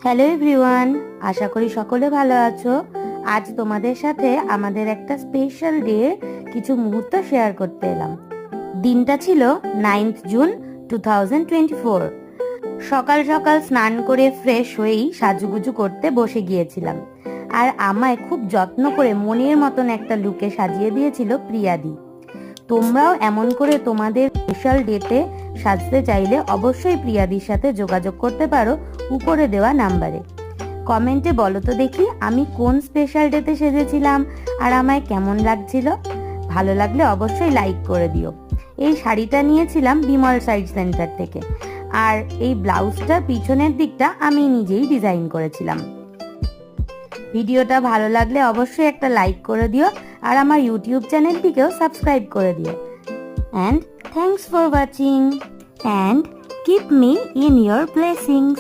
Hello everyone, আশা করি সকলে ভালো আছো। আজ তোমাদের সাথে আমাদের একটা স্পেশাল ডে কিছু মুহূর্ত শেয়ার করতে এলাম। দিনটা ছিল 9th জুন 2024। সকাল সকাল স্নান করে ফ্রেশ হয়েই সাজুগুজু করতে বসে গিয়েছিলাম, আর আমায় খুব যত্ন করে মনের মতন একটা লুকে সাজিয়ে দিয়েছিল প্রিয়াদি। তোমরাও এমন করে তোমাদের স্পেশাল ডেতে সাজতে চাইলে অবশ্যই প্রিয়াদির সাথে যোগাযোগ করতে পারো উপরে দেওয়া নাম্বারে। কমেন্টে বলো তো দেখি আমি কোন স্পেশাল ডেতে সেজেছিলাম আর আমায় কেমন লাগছিল। ভালো লাগলে অবশ্যই লাইক করে দিও। এই শাড়িটা নিয়েছিলাম বিমল সাইড সেন্টার থেকে, আর এই ব্লাউজটা পিছনের দিকটা আমি নিজেই ডিজাইন করেছিলাম। ভিডিওটা ভালো লাগলে অবশ্যই একটা লাইক করে দিও, আর আমার ইউটিউব চ্যানেলটিকেও সাবস্ক্রাইব করে দিও। And thanks for watching and keep me in your blessings.